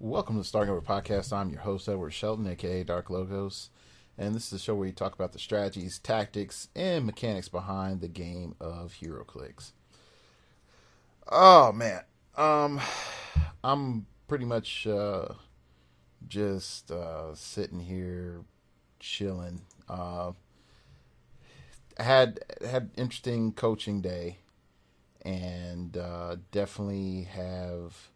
Welcome to the Starting Over Podcast. I'm your host, Edward Shelton, aka Dark Logos. And this is a show where we talk about the strategies, tactics, and mechanics behind the game of HeroClix. Oh, man. I'm pretty much just sitting here chilling. I had interesting coaching day, and definitely have,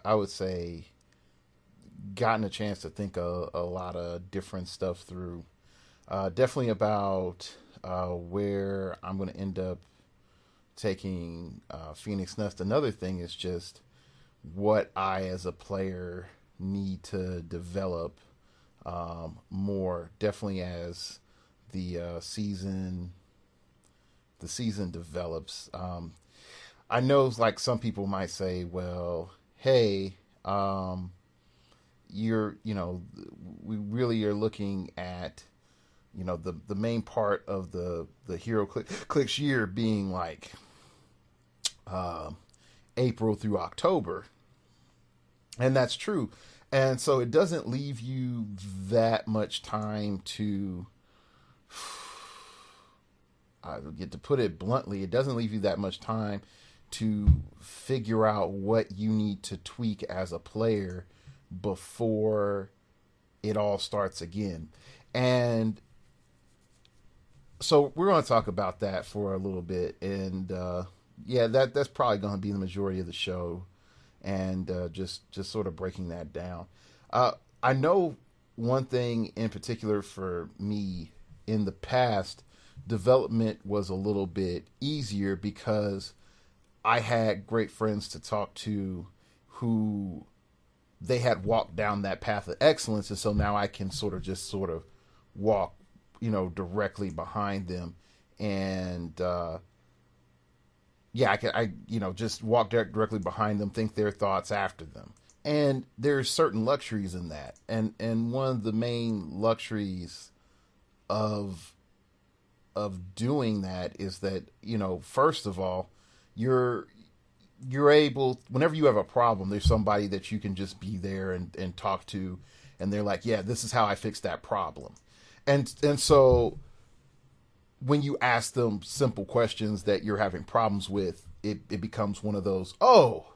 I would say gotten a chance to think a lot of different stuff through. Definitely about where I'm going to end up taking Phoenix Nest. Another thing is just what I as a player need to develop more. Definitely as the season develops. I know, like, some people might say, well, hey, we really are looking at, the main part of the HeroClix year being like April through October. And that's true. And so it doesn't leave you that much time to, I get to put it bluntly, it doesn't leave you that much time to figure out what you need to tweak as a player before it all starts again. And so we're going to talk about that for a little bit. And that's probably going to be the majority of the show. And just sort of breaking that down. I know one thing in particular for me in the past, development was a little bit easier because I had great friends to talk to who they had walked down that path of excellence. And so now I can sort of walk, directly behind them. And, I just walk directly behind them, think their thoughts after them. And there's certain luxuries in that. And one of the main luxuries of doing that is that, first of all, you're able, whenever you have a problem, there's somebody that you can just be there and talk to, and they're like, yeah, this is how I fixed that problem. And so when you ask them simple questions that you're having problems with, it becomes one of those, oh,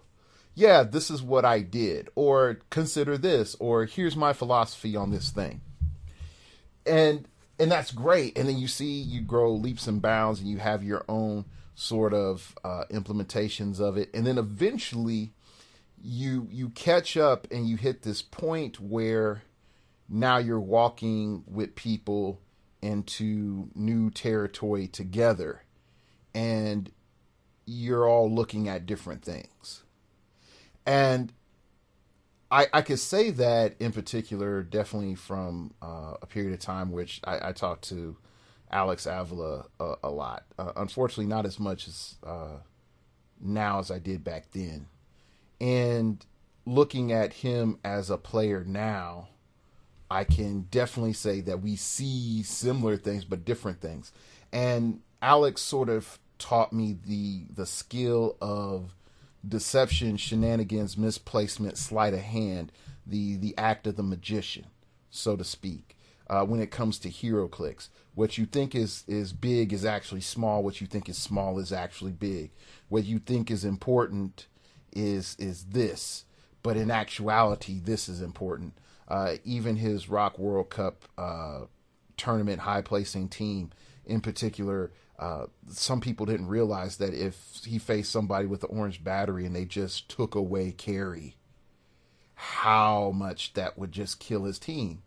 yeah, this is what I did, or consider this, or here's my philosophy on this thing. And that's great. And then you grow leaps and bounds, and you have your own sort of implementations of it. And then eventually you catch up and you hit this point where now you're walking with people into new territory together, and you're all looking at different things. And I could say that in particular, definitely from a period of time which I talked to Alex Avila a lot. Unfortunately, not as much as now as I did back then. And looking at him as a player now, I can definitely say that we see similar things, but different things. And Alex sort of taught me the skill of deception, shenanigans, misplacement, sleight of hand, the act of the magician, so to speak. When it comes to HeroClix, what you think is big is actually small. What you think is small is actually big. What you think is important is this, but in actuality, this is important. Even his Rock World Cup tournament high placing team in particular, some people didn't realize that if he faced somebody with the orange battery and they just took away carry, how much that would just kill his team.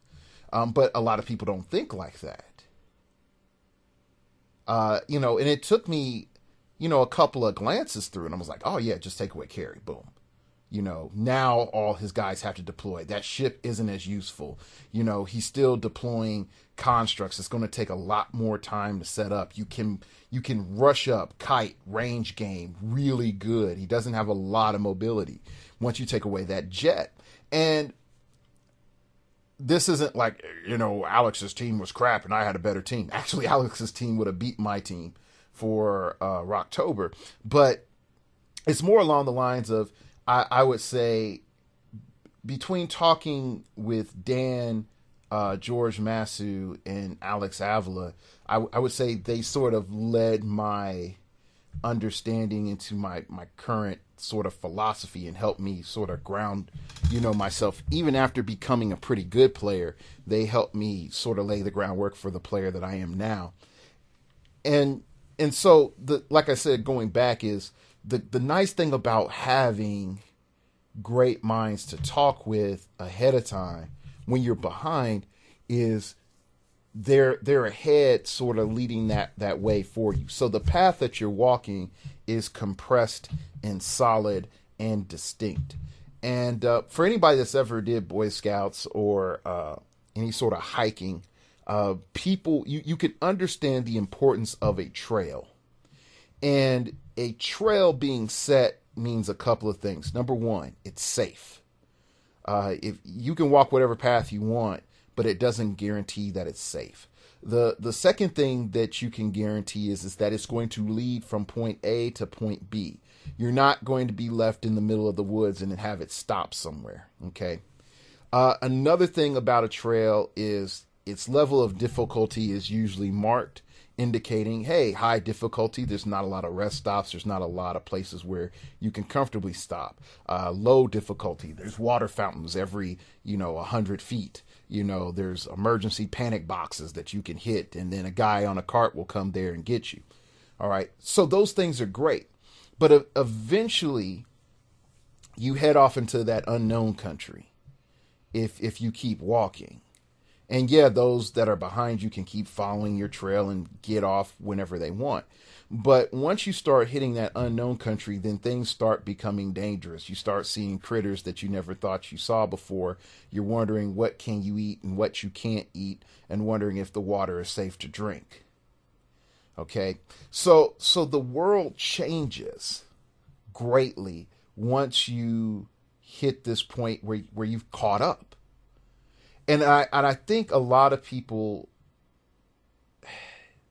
But a lot of people don't think like that. And it took me, a couple of glances through, and I was like, oh yeah, just take away carry, boom. Now all his guys have to deploy. That ship isn't as useful. He's still deploying constructs. It's going to take a lot more time to set up. You can rush up, kite, range game, really good. He doesn't have a lot of mobility once you take away that jet. And this isn't like, Alex's team was crap and I had a better team. Actually, Alex's team would have beat my team for Rocktober. But it's more along the lines of, I would say between talking with Dan, George Masu, and Alex Avila, I would say they sort of led my understanding into my current sort of philosophy and helped me sort of ground, myself. Even after becoming a pretty good player, they helped me sort of lay the groundwork for the player that I am now. And so like I said, going back is the nice thing about having great minds to talk with ahead of time when you're behind is they're ahead, sort of leading that way for you. So the path that you're walking is compressed and solid and distinct. And for anybody that's ever did Boy Scouts or any sort of hiking, people, you can understand the importance of a trail. And a trail being set means a couple of things. Number one, it's safe. If you can walk whatever path you want, but it doesn't guarantee that it's safe. The second thing that you can guarantee is that it's going to lead from point A to point B. You're not going to be left in the middle of the woods and have it stop somewhere. Okay. Another thing about a trail is its level of difficulty is usually marked, indicating, hey, high difficulty. There's not a lot of rest stops. There's not a lot of places where you can comfortably stop. Low difficulty. There's water fountains every, 100 feet. There's emergency panic boxes that you can hit, and then a guy on a cart will come there and get you. All right. So those things are great. But eventually you head off into that unknown country if you keep walking. And yeah, those that are behind you can keep following your trail and get off whenever they want. But once you start hitting that unknown country, then things start becoming dangerous. You start seeing critters that you never thought you saw before. You're wondering what can you eat and what you can't eat, and wondering if the water is safe to drink. Okay, so the world changes greatly once you hit this point where you've caught up. And I think a lot of people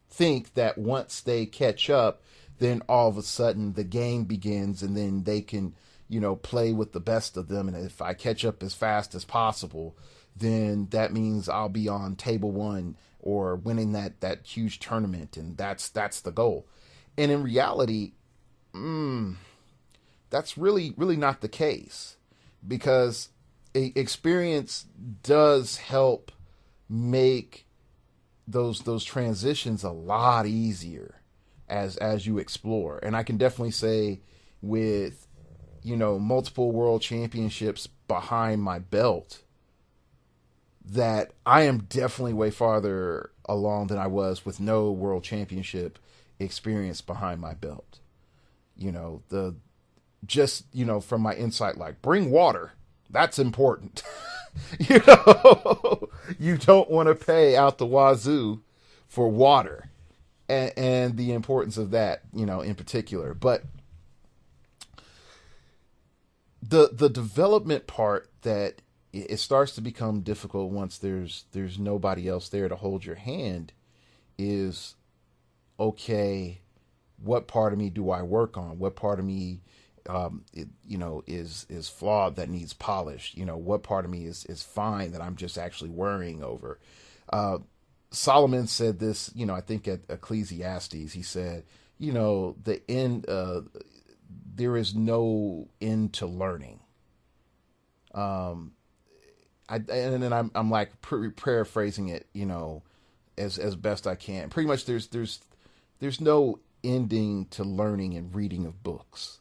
think that once they catch up, then all of a sudden the game begins, and then they can, play with the best of them. And if I catch up as fast as possible, then that means I'll be on table one or winning that huge tournament, and that's the goal. And in reality, that's really not the case, because experience does help make those transitions a lot easier as you explore. And I can definitely say, with multiple world championships behind my belt, that I am definitely way farther along than I was with no world championship experience behind my belt. From my insight, like, bring water. That's important. You don't want to pay out the wazoo for water, and the importance of that, in particular. But the development part, that it starts to become difficult once there's nobody else there to hold your hand, is, okay, what part of me do I work on? What part of me is flawed, that needs polish? What part of me is fine, that I'm just actually worrying over? Solomon said this, I think at Ecclesiastes, he said, the end, there is no end to learning. I'm like paraphrasing it, as best I can. Pretty much there's no ending to learning and reading of books.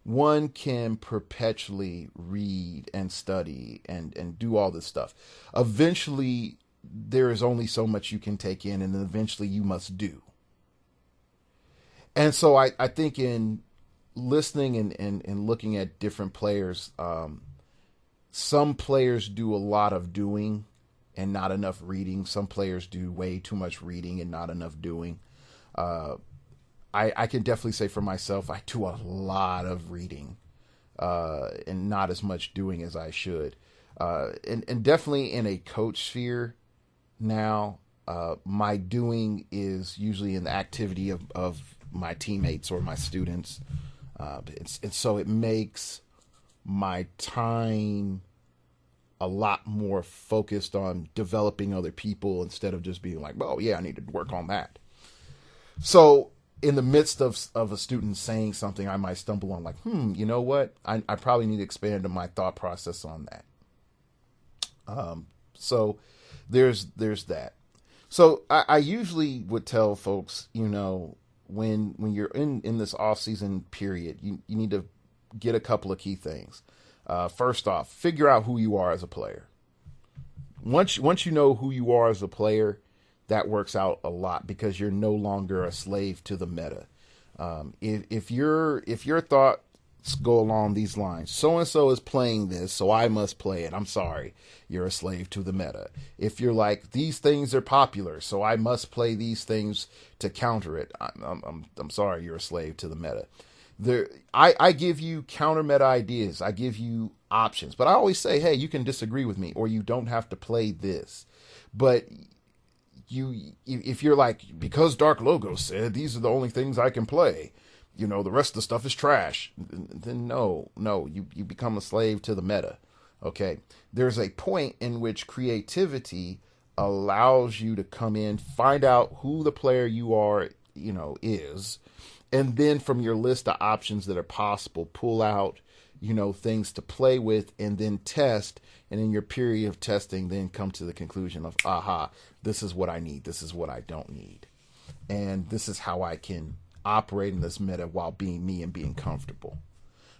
One can perpetually read and study and do all this stuff. Eventually, there is only so much you can take in, and then eventually you must do. And so I think in listening and looking at different players, some players do a lot of doing and not enough reading. Some players do way too much reading and not enough doing. I can definitely say for myself, I do a lot of reading and not as much doing as I should. And definitely in a coach sphere now, my doing is usually in the activity of my teammates or my students. And so it makes my time a lot more focused on developing other people instead of just being like, well, yeah, I need to work on that. So in the midst of a student saying something, I might stumble on like, you know what? I probably need to expand on my thought process on that. So there's that. So I usually would tell folks, when you're in this off season period, you need to get a couple of key things. First off, figure out who you are as a player. Once you know who you are as a player, that works out a lot because you're no longer a slave to the meta. If your thoughts go along these lines, so and so is playing this, so I must play it. I'm sorry, you're a slave to the meta. If you're like, these things are popular, so I must play these things to counter it. I'm sorry, you're a slave to the meta. I give you counter meta ideas. I give you options, but I always say, hey, you can disagree with me, or you don't have to play this. But if you're like, because Dark Logo said these are the only things I can play, the rest of the stuff is trash, then no, you become a slave to the meta. Okay. There's a point in which creativity allows you to come in, find out who the player you are, is, and then from your list of options that are possible, pull out, things to play with and then test. And in your period of testing, then come to the conclusion of, aha, this is what I need. This is what I don't need. And this is how I can operate in this meta while being me and being comfortable,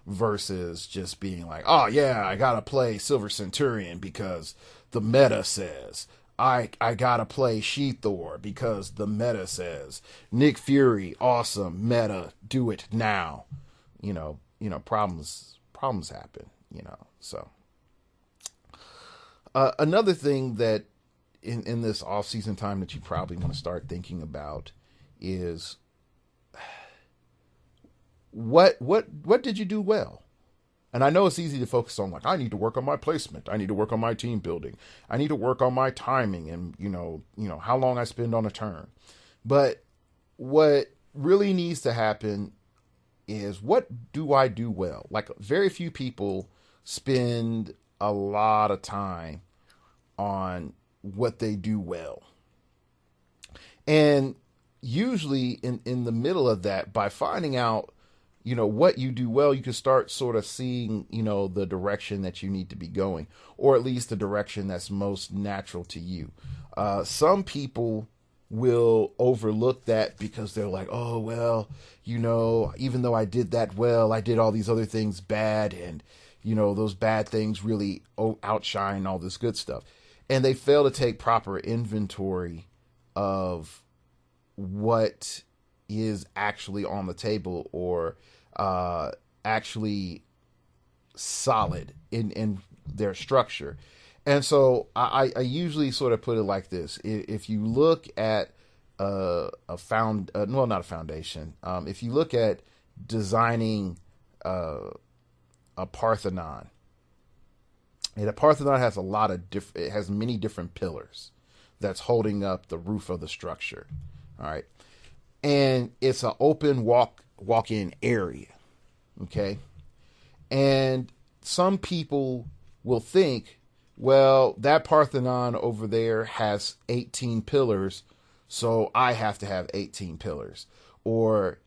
versus just being like, oh yeah, I gotta play Silver Centurion because the meta says. I gotta play She-Thor because the meta says. Nick Fury, awesome, meta, do it now. Problems happen, so. Another thing that in this off-season time that you probably want to start thinking about is what did you do well? And I know it's easy to focus on like, I need to work on my placement. I need to work on my team building. I need to work on my timing and, how long I spend on a turn. But what really needs to happen is, what do I do well? Like, very few people spend a lot of time on what they do well. And usually in the middle of that, by finding out, what you do well, you can start sort of seeing, the direction that you need to be going, or at least the direction that's most natural to you. Some people will overlook that because they're like, oh, well, even though I did that well, I did all these other things bad. And, those bad things really outshine all this good stuff. And they fail to take proper inventory of what is actually on the table, or actually solid in their structure. And so I usually sort of put it like this. If you look at not a foundation. If you look at designing a Parthenon, and a Parthenon has it has many different pillars that's holding up the roof of the structure. All right. And it's an open walk-in area. Okay. And some people will think, well, that Parthenon over there has 18 pillars, so I have to have 18 pillars. Or,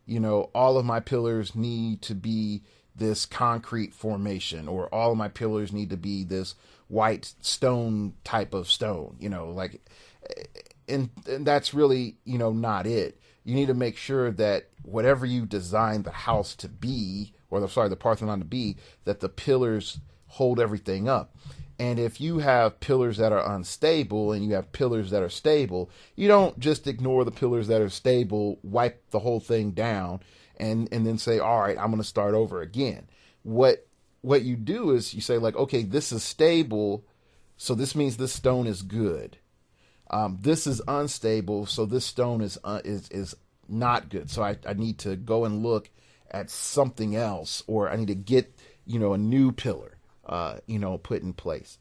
all of my pillars need to be this concrete formation, or all of my pillars need to be this white stone type of stone, and that's really, not it. You need to make sure that whatever you design the house to be, the Parthenon to be, that the pillars hold everything up. And if you have pillars that are unstable and you have pillars that are stable, you don't just ignore the pillars that are stable, wipe the whole thing down, and then say, all right, I'm going to start over again. What you do is you say, like, okay, this is stable, so this means this stone is good. This is unstable, so this stone is not good. So I need to go and look at something else, or I need to get, a new pillar, put in place.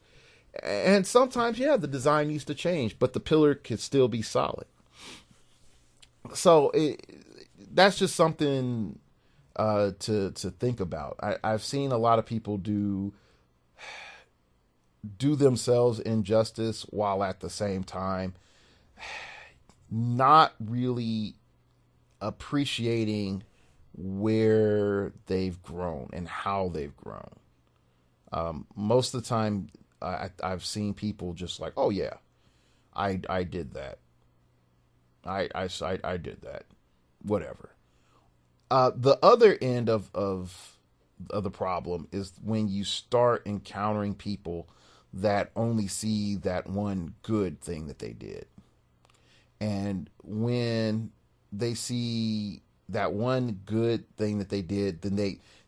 And sometimes, the design needs to change, but the pillar can still be solid. So that's just something to think about. I've seen a lot of people do themselves injustice while at the same time not really appreciating where they've grown and how they've grown. Most of the time, I've seen people just like, oh yeah, I did that. I did that. Whatever. The other end of the problem is when you start encountering people that only see that one good thing that they did. And when they see that one good thing that they did, then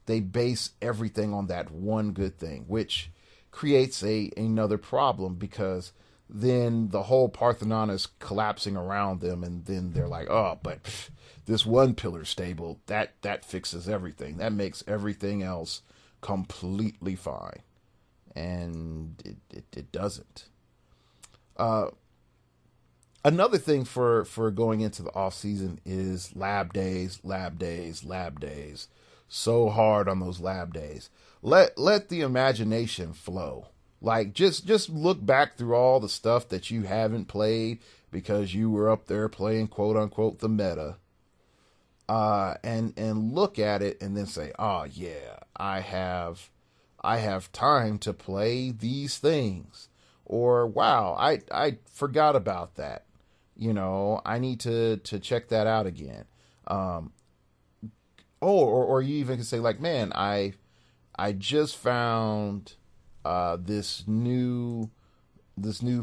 they base everything on that one good thing, which creates another problem, because then the whole Parthenon is collapsing around them, and then they're like, oh, but this one pillar stable, that fixes everything. That makes everything else completely fine. And it doesn't. Another thing for going into the off season is lab days. So hard on those lab days. Let the imagination flow. Like just look back through all the stuff that you haven't played because you were up there playing quote unquote the meta. And look at it and then say, oh yeah, I have time to play these things. Or wow, I forgot about that. I need to check that out again. Or you even can say like, man, I just found this new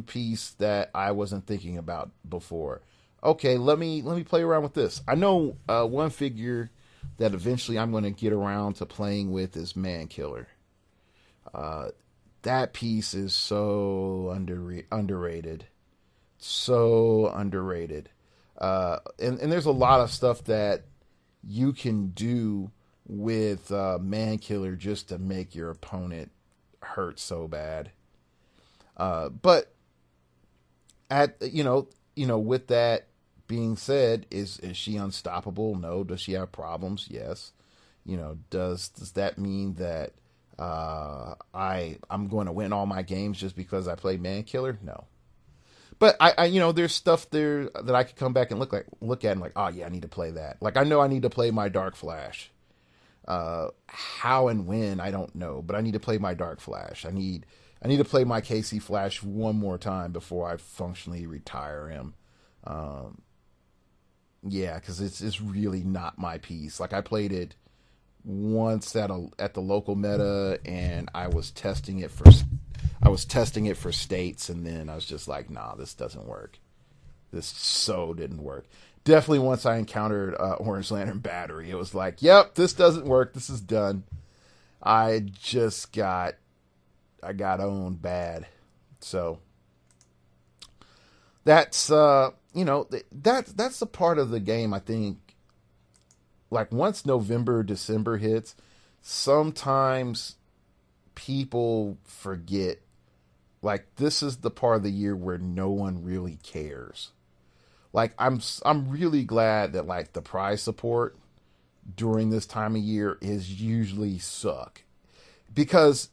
piece that I wasn't thinking about before. Okay, let me play around with this. I know one figure that eventually I'm going to get around to playing with is Man Killer. That piece is so underrated. So underrated. And there's a lot of stuff that you can do with Man Killer just to make your opponent hurt so bad. But with that being said, is she unstoppable? No. Does she have problems? Yes. Does that mean that I'm going to win all my games just because I play Man Killer? No. But I there's stuff there that I could come back and look at and like, oh yeah, I need to play that. Like I know I need to play my Dark Flash. How and when I don't know, but I need to play my Dark Flash. I need to play my KC Flash one more time before I functionally retire him. Yeah, because it's really not my piece. Like I played it once at the local meta, and I was testing it for states, and then I was just like, nah, this doesn't work. This so didn't work. Definitely once I encountered Orange Lantern Battery, it was like, yep, this doesn't work. This is done. I got owned bad. So that's that's a part of the game. I think like once November, December hits, sometimes people forget. Like this is the part of the year where no one really cares. Like I'm really glad that like the prize support during this time of year is usually suck, because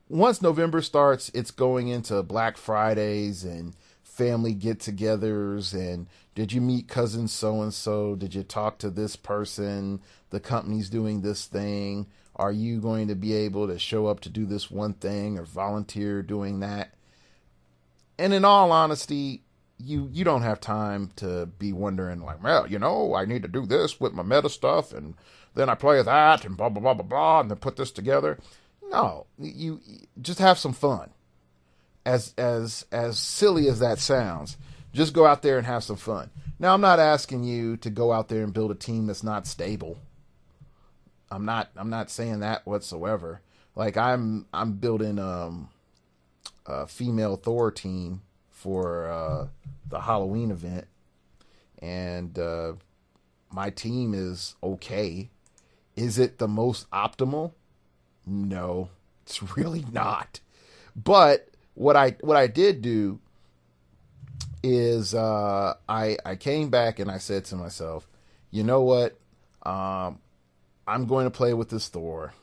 once November starts, it's going into Black Fridays and family get-togethers, and did you meet cousin so-and-so? Did you talk to this person? The company's doing this thing. Are you going to be able to show up to do this one thing or volunteer doing that? And in all honesty, you don't have time to be wondering like, well, I need to do this with my meta stuff, and then I play that, and blah, blah, blah, blah, blah, and then put this together. No, you just have some fun. As silly as that sounds, just go out there and have some fun. Now, I'm not asking you to go out there and build a team that's not stable. I'm not saying that whatsoever. Like I'm building a female Thor team for the Halloween event, and my team is okay. Is it the most optimal? No, it's really not. But what I did do is I came back and I said to myself, you know what? I'm going to play with this Thor.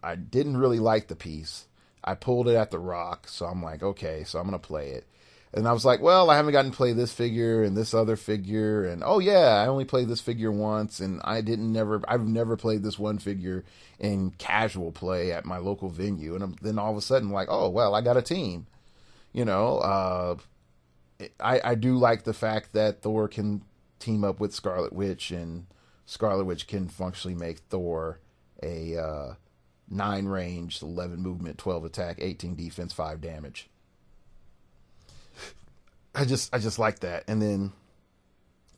I didn't really like the piece. I pulled it at the Rock, so I'm like, okay, so I'm going to play it. And I was like, well, I haven't gotten to play this figure and this other figure. And oh yeah, I only played this figure once, and I've never played this one figure in casual play at my local venue. And then all of a sudden, like, oh, well, I got a team. You know, I do like the fact that Thor can team up with Scarlet Witch, and Scarlet Witch can functionally make Thor a 9 range, 11 movement, 12 attack, 18 defense, 5 damage. I just like that. And then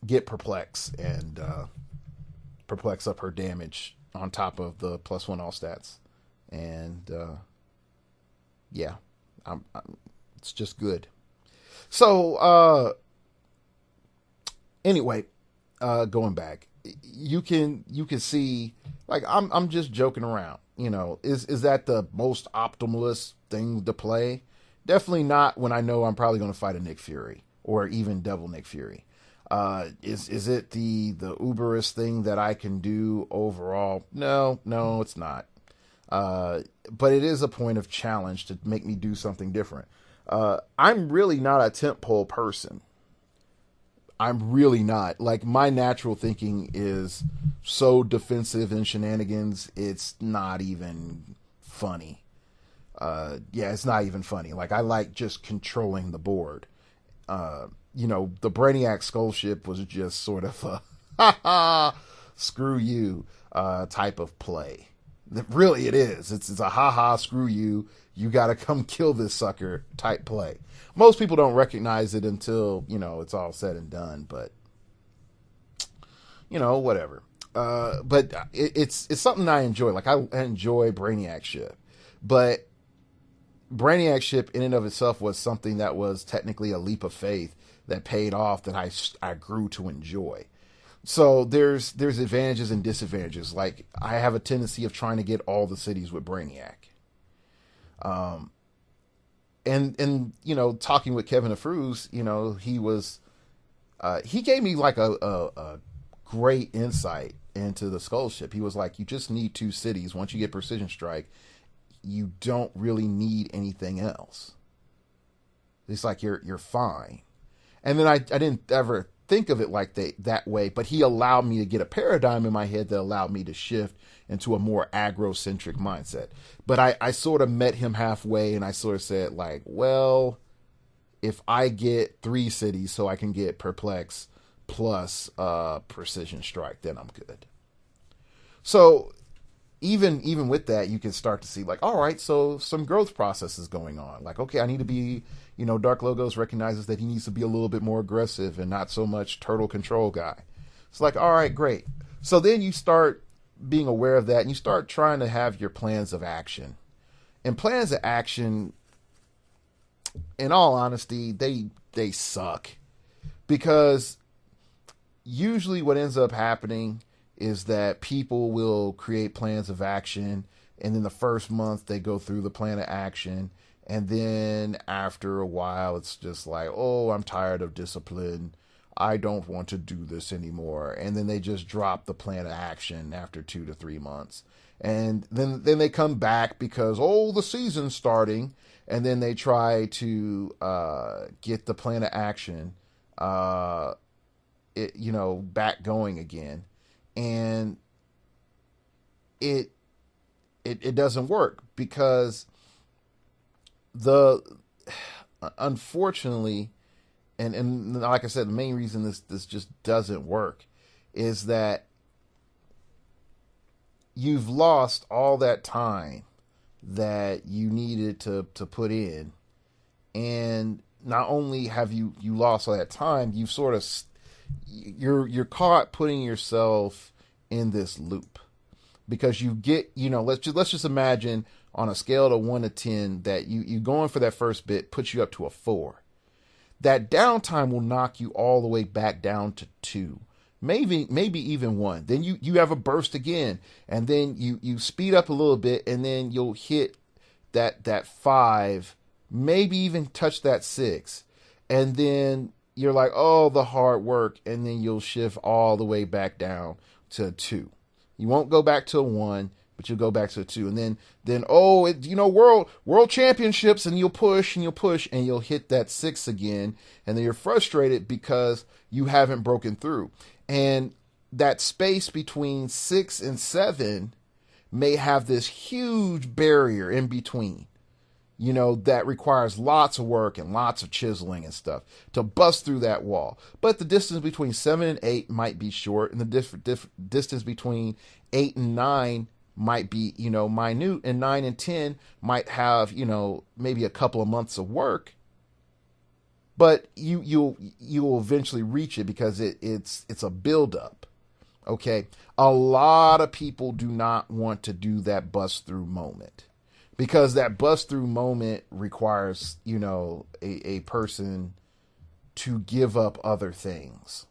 get Perplex and Perplex up her damage on top of the +1 all stats. And yeah, it's just good. So anyway, going back, you can see, like, I'm just joking around. You know, is that the most optimalist thing to play? Definitely not when I know I'm probably going to fight a Nick Fury or even Devil Nick Fury. Is it the uberest thing that I can do overall? No, it's not. But it is a point of challenge to make me do something different. I'm really not a tentpole person. I'm really not. Like, my natural thinking is so defensive and shenanigans, it's not even funny. Yeah, it's not even funny. Like, I like just controlling the board. You know, the Brainiac Skull Ship was just sort of a ha ha, screw you type of play. Really, it is. It's a ha ha, screw you. You got to come kill this sucker type play. Most people don't recognize it until, you know, it's all said and done. But, you know, whatever. But it's something I enjoy. Like, I enjoy Brainiac Ship, but Brainiac Ship in and of itself was something that was technically a leap of faith that paid off, that I grew to enjoy. So there's advantages and disadvantages. Like, I have a tendency of trying to get all the cities with Brainiac. And you know, talking with Kevin DeFruz, you know, he gave me like a great insight into the Skull Ship. He was like, you just need 2 cities. Once you get Precision Strike, you don't really need anything else. It's like you're fine. And then I didn't ever think of it like that way, but he allowed me to get a paradigm in my head that allowed me to shift into a more aggro-centric mindset. But I sort of met him halfway, and I sort of said, like, well, if I get 3 cities so I can get Perplex plus Precision Strike, then I'm good. So even with that, you can start to see, like, all right, so some growth process is going on. Like, okay, I need to be, you know, Dark Logos recognizes that he needs to be a little bit more aggressive and not so much turtle control guy. It's like, all right, great. So then you start being aware of that, and you start trying to have your plans of action. And plans of action, in all honesty, they suck. Because usually what ends up happening is that people will create plans of action, and then the first month they go through the plan of action, and then after a while it's just like, oh, I'm tired of discipline, I don't want to do this anymore, and then they just drop the plan of action after 2 to 3 months, and then they come back because, oh, the season's starting, and then they try to get the plan of action back going again. And it doesn't work because unfortunately, and like I said, the main reason this just doesn't work is that you've lost all that time that you needed to put in, and not only have you lost all that time, you've sort of you're caught putting yourself in this loop, because you get, you know, let's just imagine on a scale of 1 to 10 that you going for that first bit puts you up to a 4. That downtime will knock you all the way back down to 2, maybe even 1. Then you have a burst again, and then you speed up a little bit, and then you'll hit that 5, maybe even touch that 6, and then you're like, oh, the hard work, and then you'll shift all the way back down to 2. You won't go back to a 1, but you'll go back to a 2. And then oh, world championships, and you'll push and you'll push and you'll hit that 6 again. And then you're frustrated because you haven't broken through. And that space between 6 and 7 may have this huge barrier in between, that requires lots of work and lots of chiseling and stuff to bust through that wall. But the distance between 7 and 8 might be short, and the distance between 8 and 9 might be, minute, and 9 and 10 might have, maybe a couple of months of work. But you'll eventually reach it because it's a buildup. Okay, a lot of people do not want to do that bust through moment, because that bust through moment requires, a person to give up other things.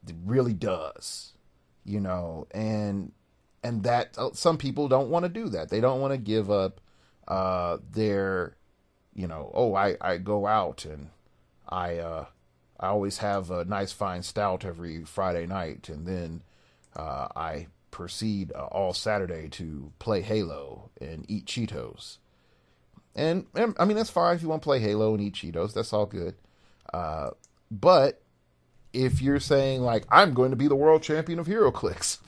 It really does, and that some people don't want to do that. They don't want to give up their, I go out and I always have a nice fine stout every Friday night, and then I proceed all Saturday to play Halo and eat Cheetos. And I mean, that's fine if you want to play Halo and eat Cheetos. That's all good. But if you're saying, like, I'm going to be the world champion of Heroclix,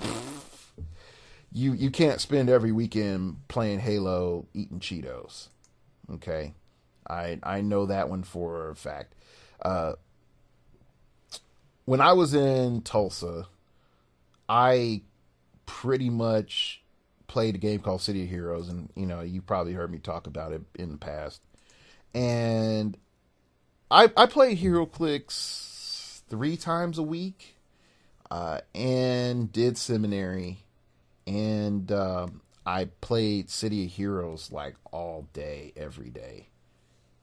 you can't spend every weekend playing Halo, eating Cheetos. Okay? I know that one for a fact. When I was in Tulsa, I pretty much played a game called City of Heroes, and you probably heard me talk about it in the past. And I played Heroclix 3 times a week, and did seminary, and I played City of Heroes like all day, every day,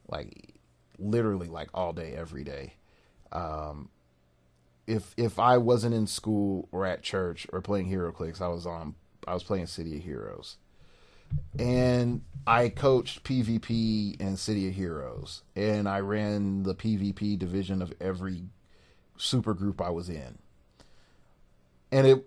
like literally like all day, every day. If I wasn't in school or at church or playing HeroClix, I was playing City of Heroes. And I coached PvP and City of Heroes, and I ran the PvP division of every super group I was in. And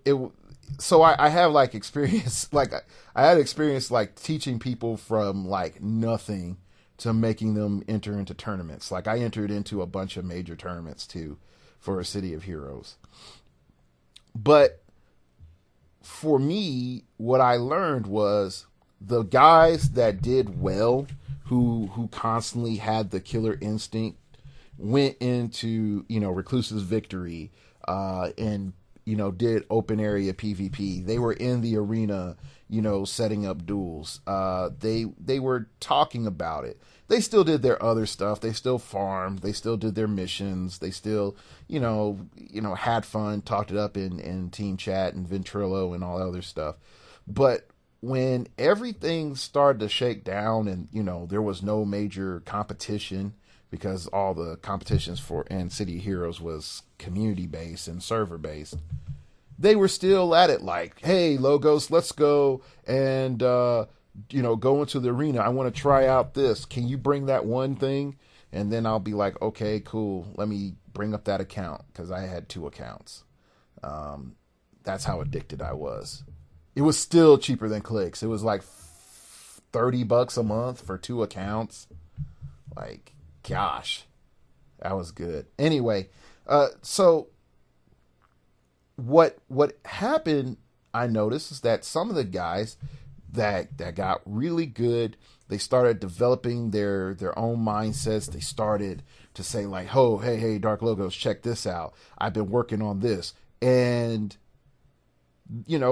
so I have like experience, like I had experience like teaching people from like nothing to making them enter into tournaments. Like I entered into a bunch of major tournaments too for a City of Heroes. But for me, what I learned was the guys that did well, who constantly had the killer instinct, went into, Recluse's Victory, and, did open area PvP. They were in the arena, setting up duels. They were talking about it. They still did their other stuff. They still farmed. They still did their missions. They still, had fun, talked it up in team chat and Ventrilo and all that other stuff. But when everything started to shake down and, there was no major competition, because all the competitions for and City of Heroes was community based and server based, they were still at it like, hey, Logos, let's go and, go into the arena. I want to try out this. Can you bring that one thing? And then I'll be like, okay, cool. Let me bring up that account, because I had 2 accounts. That's how addicted I was. It was still cheaper than Clicks. It was like $30 a month for 2 accounts. Like, gosh, that was good. Anyway, so what happened, I noticed, is that some of the guys that got really good, they started developing their own mindsets. They started to say like, oh, hey, Dark Logos, check this out. I've been working on this. And,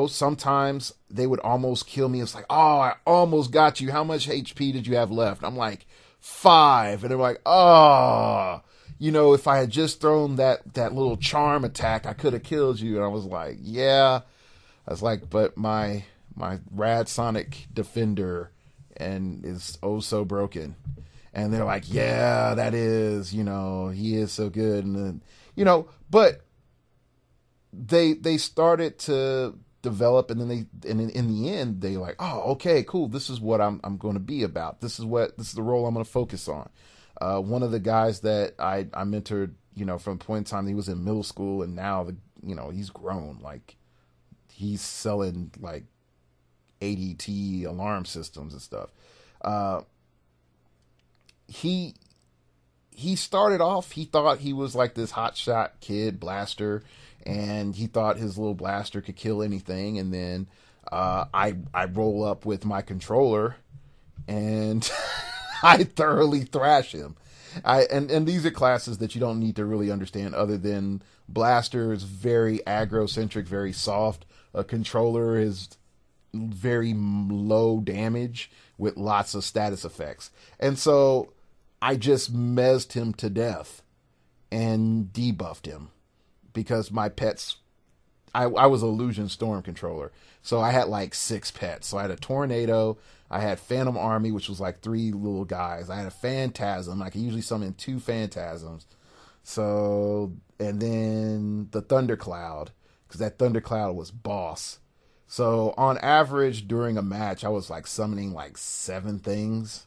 sometimes they would almost kill me. It's like, oh, I almost got you. How much HP did you have left? I'm like, 5. And they're like, oh, if I had just thrown that little charm attack, I could have killed you. And I was like, yeah. I was like, but my Rad Sonic Defender and is oh so broken. And they're like, yeah, that is, he is so good. And then, but they started to develop, and then in the end, they like, oh, okay, cool. This is what I'm going to be about. This is the role I'm going to focus on. One of the guys that I mentored, from the point in time he was in middle school, and now he's grown like he's selling like ADT alarm systems and stuff. Uh, he he started off, he thought he was like this hotshot kid blaster, and he thought his little blaster could kill anything. And then I roll up with my controller, and I thoroughly thrash him. And these are classes that you don't need to really understand, other than blaster is very aggro centric, very soft. A controller is very low damage with lots of status effects. And so I just mezzed him to death and debuffed him because my pets, I was Illusion Storm controller. So I had like 6 pets. So I had a Tornado, I had Phantom Army, which was like 3 little guys. I had a Phantasm. I could usually summon 2 Phantasms. So, and then the Thundercloud, because that Thundercloud was boss. So on average during a match, I was like summoning like 7 things.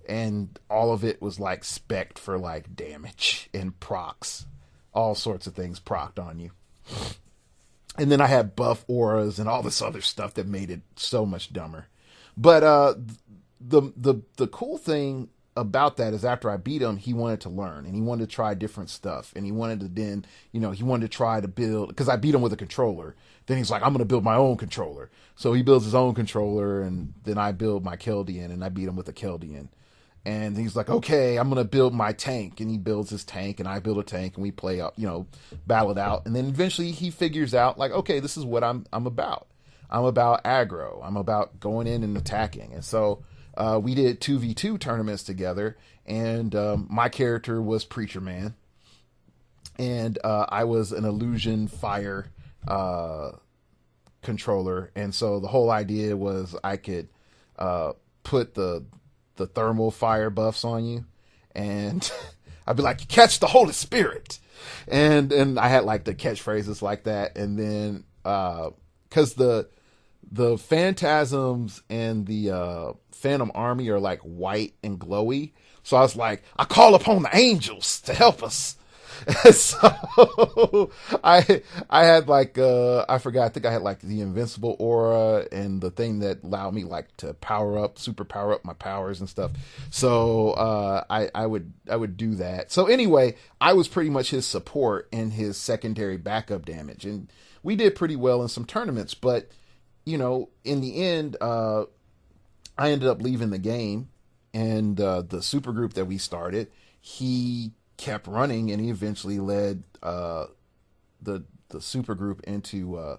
And all of it was like spec'd for like damage and procs. All sorts of things procced on you. And then I had buff auras and all this other stuff that made it so much dumber. But the cool thing about that is after I beat him, he wanted to learn and he wanted to try different stuff. And he wanted to then, he wanted to try to build, because I beat him with a controller. Then he's like, I'm going to build my own controller. So he builds his own controller, and then I build my Keldian, and I beat him with a Keldian. And he's like, okay, I'm going to build my tank. And he builds his tank, and I build a tank, and we play out, battle it out. And then eventually he figures out, like, okay, this is what I'm about. I'm about aggro. I'm about going in and attacking. And so we did 2v2 tournaments together, and my character was Preacher Man. And I was an Illusion Fire controller. And so the whole idea was I could put the thermal fire buffs on you, and I'd be like, catch the Holy Spirit. And I had like the catchphrases like that. And then because the Phantasms and the Phantom Army are like white and glowy, so I was like, I call upon the angels to help us. So I had like I forgot, I think I had like the invincible aura and the thing that allowed me like to super power up my powers and stuff. So I would do that. So anyway, I was pretty much his support and his secondary backup damage, and we did pretty well in some tournaments. But in the end, I ended up leaving the game, and the super group that we started, he kept running, and he eventually led the super group into I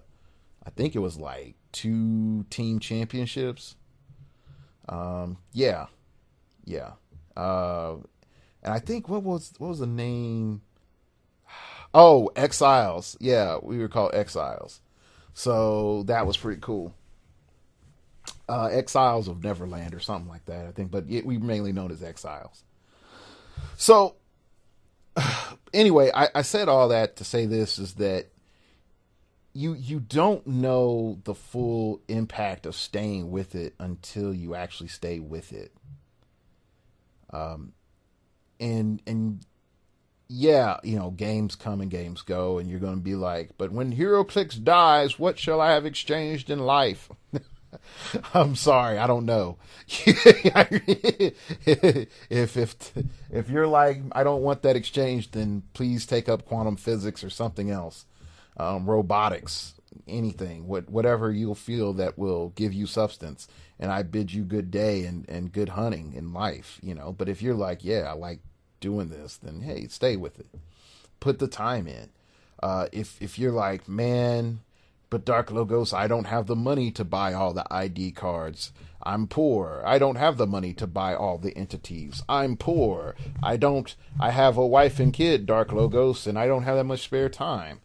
think it was like 2 team championships. Yeah. And I think what was the name? Oh, Exiles. Yeah, we were called Exiles. So that was pretty cool. Exiles of Neverland or something like that, I think, but we were mainly known as Exiles. So anyway, I said all that to say this, is that you don't know the full impact of staying with it until you actually stay with it. And yeah, games come and games go, and you're going to be like, but when HeroClix dies, what shall I have exchanged in life? I'm sorry, I don't know. if you're like, I don't want that exchange, then please take up quantum physics or something else, robotics, anything, whatever you'll feel that will give you substance. And I bid you good day and good hunting in life, But if you're like, yeah, I like doing this, then hey, stay with it. Put the time in. If you're like, man, but Dark Logos, I don't have the money to buy all the ID cards. I'm poor. I don't have the money to buy all the entities. I'm poor. I have a wife and kid, Dark Logos, and I don't have that much spare time.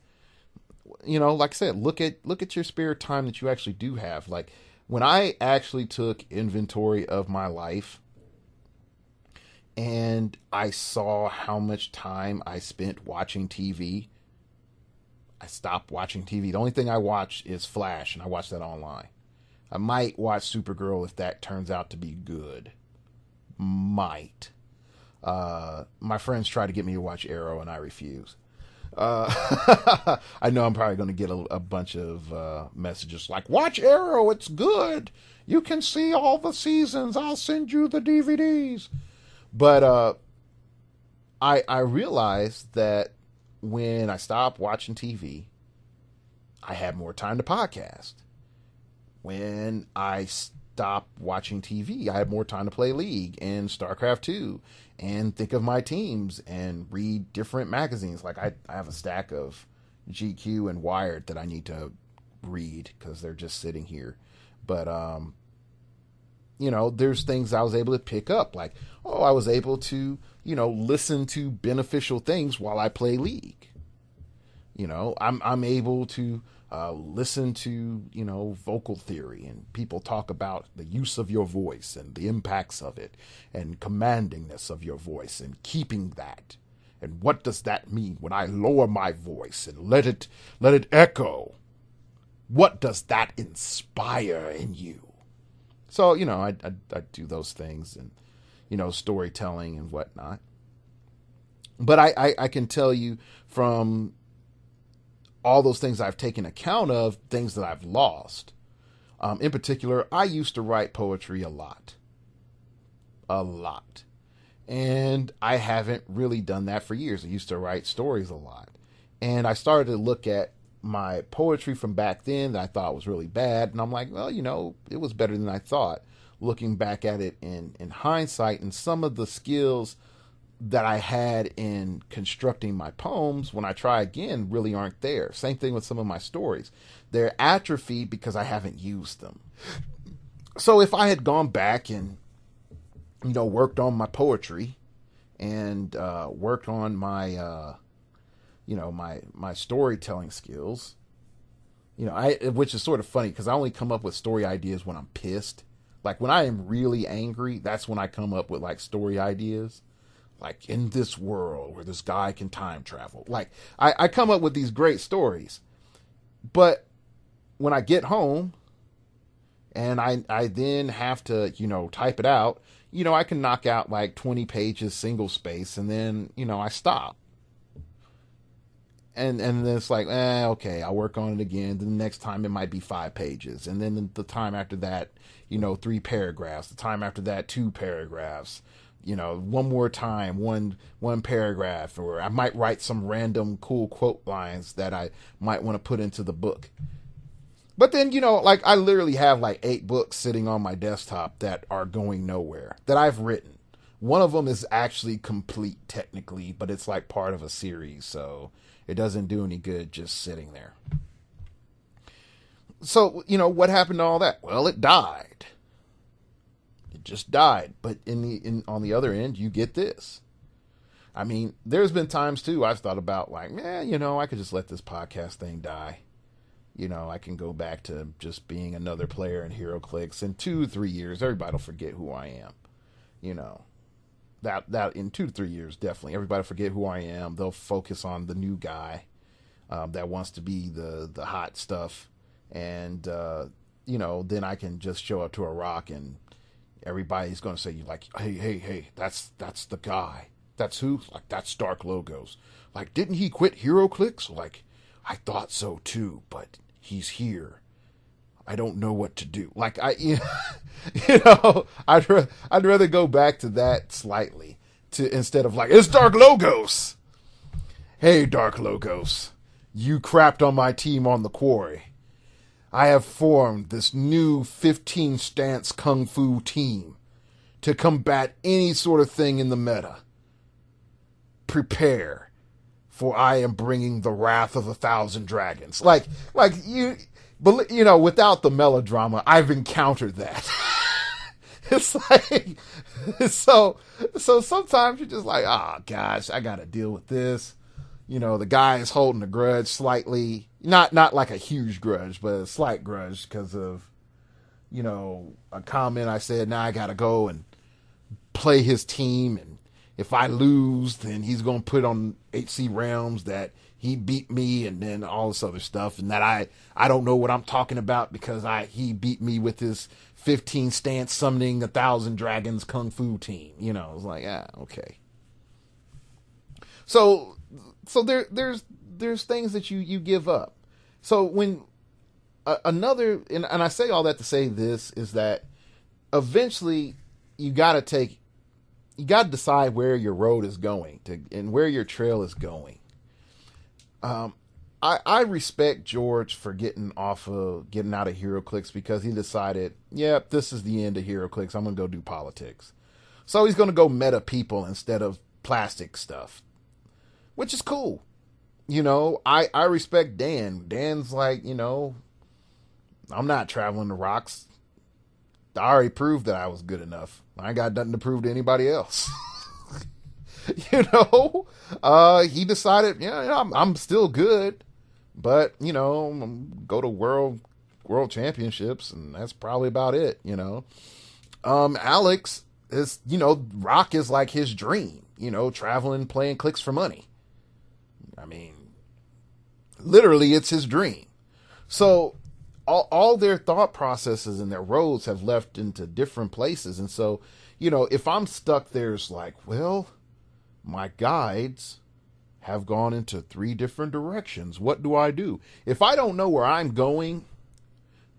Like I said, look at your spare time that you actually do have. Like when I actually took inventory of my life and I saw how much time I spent watching TV, I stopped watching TV. The only thing I watch is Flash, and I watch that online. I might watch Supergirl if that turns out to be good. Might. My friends try to get me to watch Arrow, and I refuse. I know I'm probably going to get a bunch of messages like, watch Arrow, it's good. You can see all the seasons. I'll send you the DVDs. But I realized that when I stopped watching TV, I had more time to podcast. When I stopped watching TV, I had more time to play League and StarCraft 2 and think of my teams and read different magazines. Like I have a stack of GQ and Wired that I need to read because they're just sitting here. But there's things I was able to pick up. Like, I was able to, listen to beneficial things while I play League. I'm able to listen to, vocal theory, and people talk about the use of your voice and the impacts of it and commandingness of your voice and keeping that. And what does that mean when I lower my voice and let it echo? What does that inspire in you? So, I do those things and, storytelling and whatnot. But I can tell you from all those things I've taken account of, things that I've lost. In particular, I used to write poetry a lot. And I haven't really done that for years. I used to write stories a lot. And I started to look at my poetry from back then that I thought was really bad. And I'm like, well, it was better than I thought. Looking back at it in hindsight, and some of the skills that I had in constructing my poems when I try again really aren't there. Same thing with some of my stories. They're atrophied because I haven't used them. So if I had gone back and, worked on my poetry and worked on my, my storytelling skills, which is sort of funny because I only come up with story ideas when I'm pissed. Like when I am really angry, that's when I come up with like story ideas. Like in this world where this guy can time travel. Like I come up with these great stories. But when I get home and I then have to, type it out, I can knock out like 20 pages single space and then, I stop. And then it's like, okay, I'll work on it again. Then the next time it might be 5 pages. And then the time after that, 3 paragraphs. The time after that, 2 paragraphs. One more time, one paragraph. Or I might write some random cool quote lines that I might want to put into the book. But then, like I literally have like 8 books sitting on my desktop that are going nowhere that I've written. One of them is actually complete technically, but it's like part of a series. So it doesn't do any good just sitting there. So, what happened to all that? Well, it died. It just died. But on the other end, you get this. I mean, there's been times too I've thought about like, I could just let this podcast thing die. I can go back to just being another player in HeroClix. In 2-3 years, everybody will forget who I am. That in 2 to 3 years, definitely everybody forget who I am. They'll focus on the new guy that wants to be the hot stuff, and then I can just show up to a rock and everybody's going to say like, hey, that's the guy. That's who? Like that's Dark Logos. Like didn't he quit HeroClix? Like I thought so too, but he's here. I don't know what to do. Like I'd rather go back to that slightly instead of like, it's Dark Logos. Hey, Dark Logos, you crapped on my team on the quarry. I have formed this new 15 stance kung fu team to combat any sort of thing in the meta. Prepare, for I am bringing the wrath of 1,000 dragons. Like you. But, without the melodrama, I've encountered that. It's like, so sometimes you're just like, gosh, I got to deal with this. The guy is holding a grudge slightly, not like a huge grudge, but a slight grudge because of, a comment I said, now I got to go and play his team. And if I lose, then he's going to put on HC Realms that he beat me and then all this other stuff. And that I don't know what I'm talking about because he beat me with his 15 stance summoning 1,000 dragons kung fu team. It's like, okay. So there's there's things that you give up. So when and I say all that to say this is that eventually you got to decide where your road is going and where your trail is going. I respect George for getting out of Heroclix because he decided, yep, this is the end of Heroclix. I'm going to go do politics. So he's going to go meta people instead of plastic stuff, which is cool. I respect Dan. Dan's like, I'm not traveling the rocks. I already proved that I was good enough. I ain't got nothing to prove to anybody else. He decided, I'm still good. But, go to world championships, and that's probably about it, Alex is, rock is like his dream, traveling, playing clicks for money. I mean, literally, it's his dream. So all their thought processes and their roads have left into different places. And so, if I'm stuck, there's like, well, my guides have gone into 3 different directions. What do I do? If I don't know where I'm going,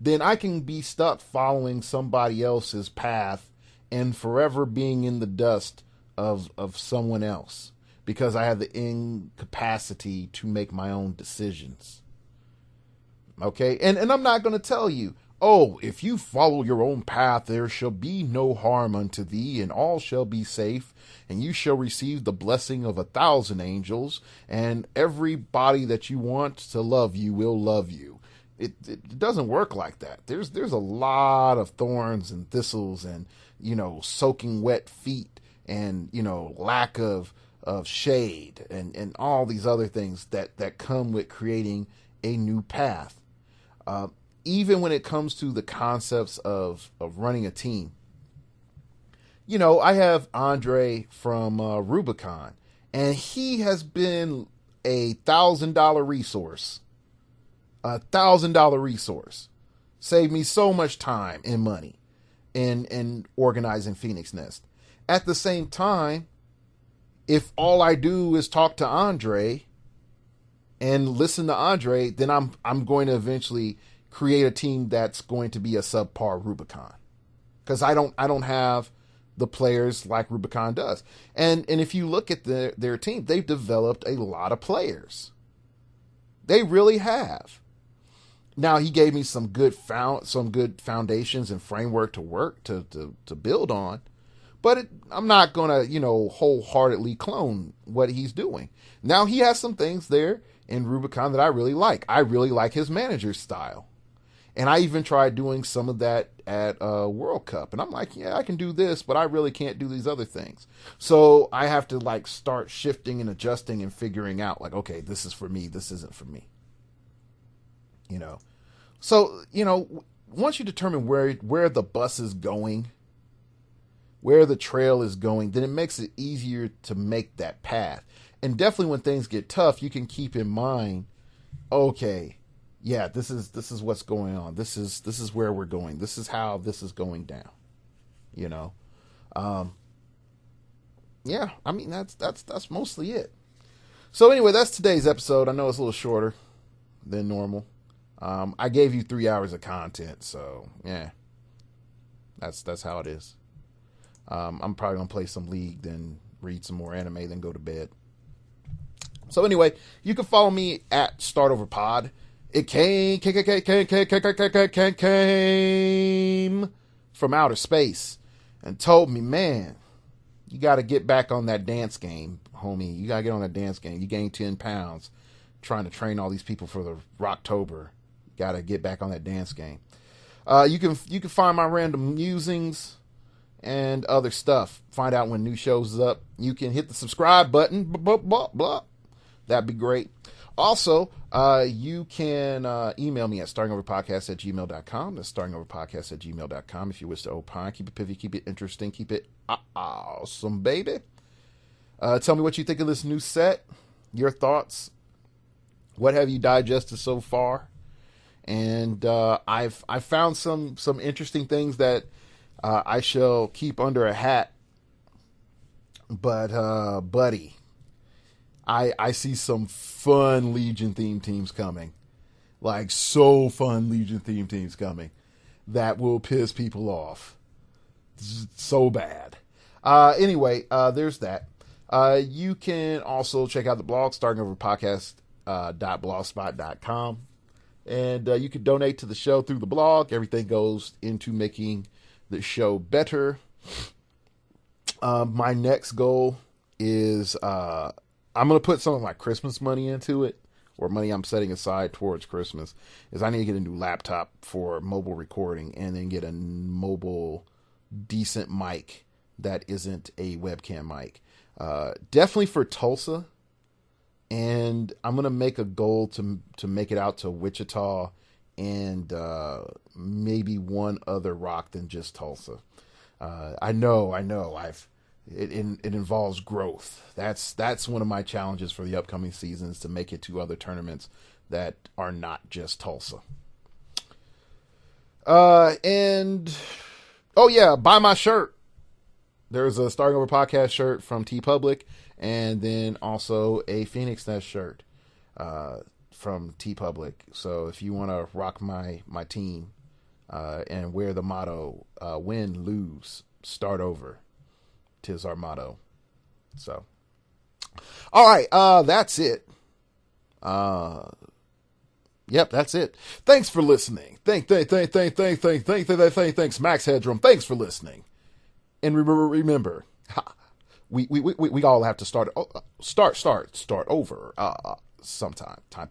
then I can be stuck following somebody else's path and forever being in the dust of someone else because I have the incapacity to make my own decisions. Okay? And I'm not going to tell you, oh, if you follow your own path, there shall be no harm unto thee, and all shall be safe, and you shall receive the blessing of 1,000 angels, and everybody that you want to love you will love you. It doesn't work like that. There's a lot of thorns and thistles and, soaking wet feet and, lack of shade and all these other things that come with creating a new path. Even when it comes to the concepts of running a team. I have Andre from Rubicon, and he has been a $1,000 resource. $1,000 resource. Saved me so much time and money in organizing Phoenix Nest. At the same time, if all I do is talk to Andre and listen to Andre, then I'm going to eventually create a team that's going to be a subpar Rubicon. Because I don't have the players like Rubicon does. And if you look at their team, they've developed a lot of players. They really have. Now, he gave me some good foundations and framework to work to build on. But I'm not going to, wholeheartedly clone what he's doing. Now, he has some things there in Rubicon that I really like. I really like his manager's style. And I even tried doing some of that at World Cup. And I'm like, yeah, I can do this, but I really can't do these other things. So I have to start shifting and adjusting and figuring out okay, this is for me. This isn't for me. So, once you determine where the bus is going, where the trail is going, then it makes it easier to make that path. And definitely when things get tough, you can keep in mind, okay, yeah, this is what's going on. This is where we're going. This is how this is going down. Yeah, I mean that's mostly it. So anyway, that's today's episode. I know it's a little shorter than normal. I gave you 3 hours of content, so yeah, that's how it is. I'm probably gonna play some League, then read some more anime, then go to bed. So anyway, you can follow me at StartOverPod. It came from outer space and told me, man, you got to get back on that dance game, homie. You got to get on that dance game. You gained 10 pounds trying to train all these people for the Rocktober. You got to get back on that dance game. You can find my random musings and other stuff. Find out when new shows is up. You can hit the subscribe button. Blah, blah, blah. That'd be great. Also, you can email me at startingoverpodcast@gmail.com. That's startingoverpodcast@gmail.com if you wish to opine. Keep it pithy, keep it interesting, keep it awesome, baby. Tell me what you think of this new set, your thoughts. What have you digested so far? And I've found some interesting things that I shall keep under a hat. But, buddy, I see some fun Legion theme teams coming. Like, so fun Legion theme teams coming that will piss people off so bad. Anyway, there's that. You can also check out the blog, startingoverpodcast.blogspot.com. And you can donate to the show through the blog. Everything goes into making the show better. My next goal is I'm going to put some of my Christmas money into it, or money I'm setting aside towards Christmas, is I need to get a new laptop for mobile recording and then get a mobile decent mic that isn't a webcam mic. Definitely for Tulsa. And I'm going to make a goal to make it out to Wichita and maybe one other rock than just Tulsa. I know. It involves growth. That's one of my challenges for the upcoming seasons, to make it to other tournaments that are not just Tulsa. And oh yeah, buy my shirt. There's a Starting Over Podcast shirt from TeePublic, and then also a Phoenix Nest shirt from TeePublic. So if you want to rock my team and wear the motto, win, lose, start over, 'tis our motto. So, all right, that's it. Yep, that's it. Thanks for listening. Thanks, Max Headroom. Thanks for listening. And remember, we all have to start over sometime. Time.